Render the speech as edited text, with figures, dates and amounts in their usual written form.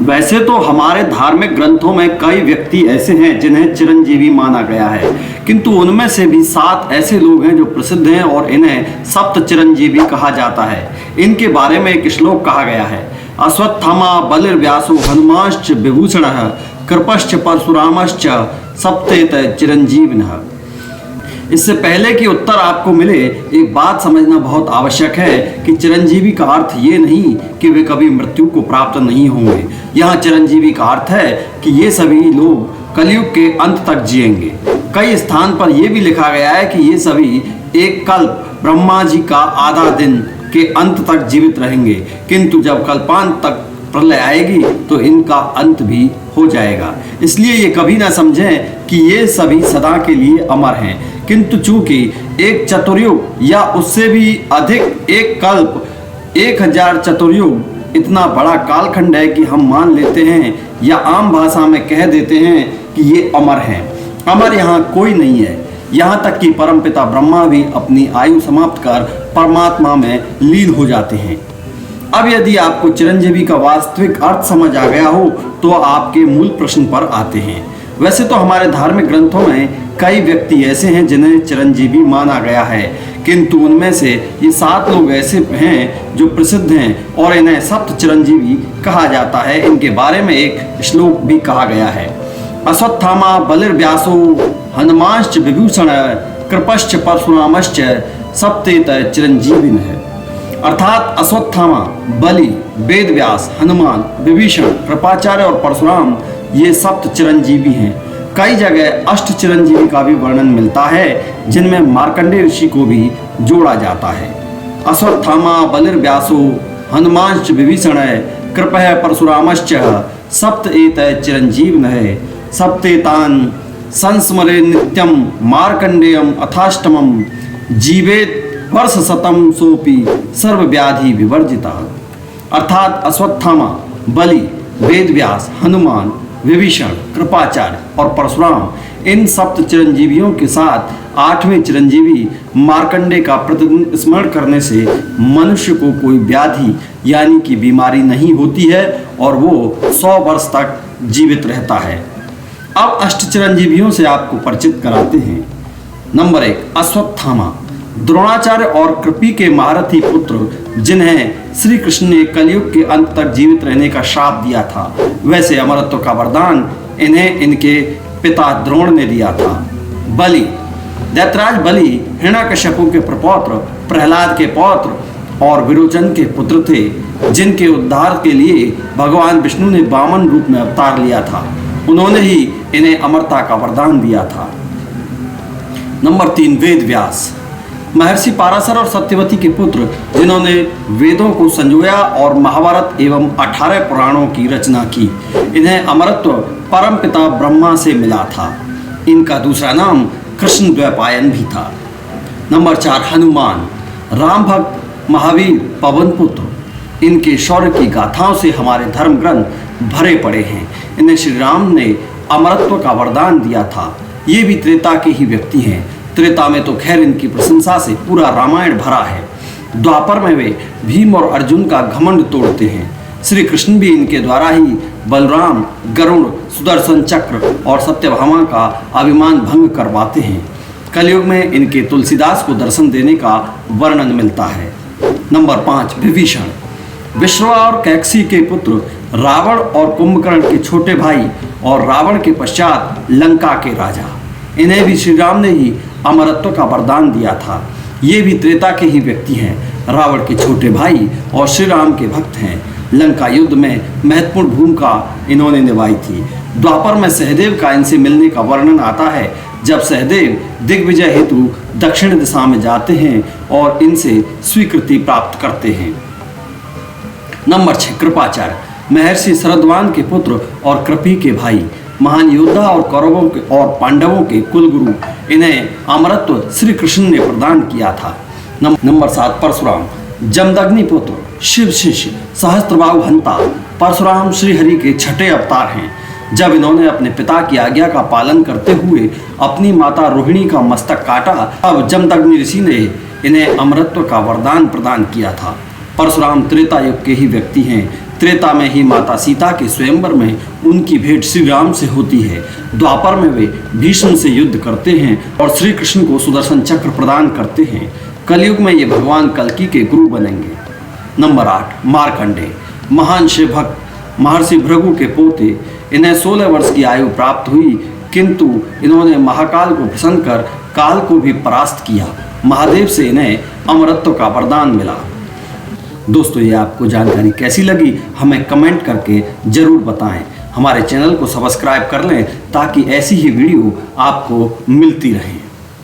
वैसे तो हमारे धार्मिक ग्रंथों में कई व्यक्ति ऐसे हैं जिन्हें चिरंजीवी माना गया है, किंतु उनमें से भी 7 ऐसे लोग हैं जो प्रसिद्ध हैं और इन्हें सप्त चिरंजीवी कहा जाता है। इनके बारे में एक श्लोक कहा गया है, अश्वत्थामा बलिर्व्यासो हनुमांश्च विभूषणः कृपश्च परशुरामश्च सप्तेत चिरंजीविनः। इससे पहले कि उत्तर आपको मिले, एक बात समझना बहुत आवश्यक है कि चिरंजीवी का अर्थ ये नहीं कि वे कभी मृत्यु को प्राप्त नहीं होंगे। यहाँ चिरंजीवी का अर्थ है कि ये सभी लोग कलयुग के अंत तक जिएंगे। कई स्थान पर यह भी लिखा गया है कि ये सभी एक कल्प ब्रह्मा जी का आधा दिन के अंत तक जीवित रहेंगे, किंतु जब कल्पांत तक प्रलय आएगी तो इनका अंत भी हो जाएगा। इसलिए ये कभी ना समझें कि ये सभी सदा के लिए अमर हैं, किंतु चूंकि एक चतुर्युग या उससे भी अधिक एक कल्प 1000 चतुर्युग इतना बड़ा कालखंड है कि हम मान लेते हैं या आम भाषा में कह देते हैं कि ये अमर हैं। अमर यहाँ कोई नहीं है, यहाँ तक कि परमपिता ब्रह्मा भी अपनी आयु समाप्त कर परमात्मा में लीन हो जाते हैं। अब यदि आपको चिरंजीवी का वास्तविक अर्थ समझ आ गया हो तो आपके मूल प्रश्न पर आते हैं। वैसे तो हमारे धार्मिक ग्रंथों में कई व्यक्ति ऐसे हैं जिन्हें चिरंजीवी माना गया है, किंतु उनमें से ये 7 लोग ऐसे हैं जो प्रसिद्ध हैं और इन्हें सप्त चिरंजीवी कहा जाता है। इनके बारे में एक श्लोक भी कहा गया है, अश्वत्थामा बलिर्व्यासो हनुमांश्च विभूषणः कृपश्च परशुरामश्च सप्तेत चिरंजीविनः। अर्थात अश्वत्थामा, बलि, वेदव्यास, हनुमान, विभीषण, कृपाचार्य और परशुराम ये सप्त चिरंजीवी हैं। कई जगह अष्ट चिरंजीवी का भी वर्णन मिलता है, जिनमें मार्कंडेय ऋषि को भी जोड़ा जाता है। अश्वत्थामा बलिर्व्यासो हनुमांश्च विभीषणः कृपः परशुरामश्च सप्तेत चिरंजीविनः सप्तेतान् संस्मरे नित्यं मार्कंडेयम अथाष्टमं जीवेत वर्ष शतम सोपि सर्वव्याधि विवर्जिता। अर्थात अश्वत्थामा, बलि, वेदव्यास, हनुमान, विभीषण, कृपाचार्य और परशुराम इन सप्त चिरंजीवियों के साथ 8वें चिरंजीवी मार्कंडेय का प्रतिदिन स्मरण करने से मनुष्य को कोई व्याधि यानी कि बीमारी नहीं होती है और वो 100 वर्ष तक जीवित रहता है। अब अष्ट चिरंजीवियों से आपको परिचित कराते हैं। नंबर 1, अश्वत्थामा, द्रोणाचार्य और कृपी के महारथी पुत्र, जिन्हें श्री कृष्ण ने कलयुग के अंत तक जीवित रहने का श्राप दिया था। वैसे अमरत्व का वरदान इन्हें इनके पिता द्रोण ने दिया था। बलि, दैत्यराज बलि हिरण्यकश्यपु के प्रपौत्र, प्रहलाद के पौत्र और विरोचन के पुत्र थे, जिनके उद्धार के लिए भगवान विष्णु ने वामन रूप में अवतार लिया था। उन्होंने ही इन्हें अमरता का वरदान दिया था। नंबर 3, वेदव्यास, महर्षि पाराशर और सत्यवती के पुत्र, जिन्होंने वेदों को संजोया और महाभारत एवं 18 पुराणों की रचना की। इन्हें अमरत्व परमपिता ब्रह्मा से मिला था। इनका दूसरा नाम कृष्ण द्वैपायन भी था। नंबर 4, हनुमान, राम भक्त, महावीर, पवन पुत्र। इनके शौर्य की गाथाओं से हमारे धर्म ग्रंथ भरे पड़े हैं। इन्हें श्री राम ने अमरत्व का वरदान दिया था। ये भी त्रेता के ही व्यक्ति हैं। त्रेता में तो खैर इनकी प्रशंसा से पूरा रामायण भरा है। द्वापर में वे भीम और अर्जुन का घमंड तोड़ते हैं। श्री कृष्ण भी इनके द्वारा ही बलराम, गरुड़, सुदर्शन चक्र और सत्यभामा का अभिमान भंग करवाते हैं। कलयुग में इनके तुलसीदास को दर्शन देने का वर्णन मिलता है। नंबर 5, विभीषण, विश्रवा और कैकसी के पुत्र, रावण और कुंभकर्ण के छोटे भाई और रावण के पश्चात लंका के राजा। इन्हें भी श्री राम ने ही अमरत्व का वरदान दिया था। ये भी त्रेता के ही व्यक्ति हैं। रावण के छोटे भाई और श्री राम के भक्त हैं। लंका युद्ध में महत्वपूर्ण भूमिका इन्होंने निभाई थी। द्वापर में सहदेव का इनसे मिलने का वर्णन आता है, जब सहदेव दिग्विजय हेतु दक्षिण दिशा में जाते हैं और इनसे स्वीकृति प्राप्त करते हैं। नंबर 6, कृपाचार्य, महर्षि शरद्वान के पुत्र और कृपी के भाई, महान योद्धा और कौरवों के और पांडवों के कुलगुरु। इन्हें अमरत्व श्री कृष्ण ने प्रदान किया था। नंबर 7, परशुराम, जमदग्नि पुत्र, शिव शिष्य, सहस्त्रबाहु हंता। परशुराम श्री हरि के छठे अवतार हैं। जब इन्होंने अपने पिता की आज्ञा का पालन करते हुए अपनी माता रोहिणी का मस्तक काटा, तब जमदग्नि ऋषि ने इन्हें अमरत्व का वरदान प्रदान किया था। परशुराम त्रेता युग के ही व्यक्ति हैं। त्रेता में ही माता सीता के स्वयंवर में उनकी भेंट श्री राम से होती है। द्वापर में वे भीष्म से युद्ध करते हैं और श्री कृष्ण को सुदर्शन चक्र प्रदान करते हैं। कलयुग में ये भगवान कल्कि के गुरु बनेंगे। नंबर 8, मार्कंडेय। महान शिव भक्त महर्षि भृगु के पोते। इन्हें 16 वर्ष की आयु प्राप्त हुई, किंतु इन्होंने महाकाल को प्रसन्न कर काल को भी परास्त किया। महादेव से इन्हें अमरत्व का वरदान मिला। दोस्तों, ये आपको जानकारी कैसी लगी हमें कमेंट करके जरूर बताएं। हमारे चैनल को सब्सक्राइब कर लें ताकि ऐसी ही वीडियो आपको मिलती रहे।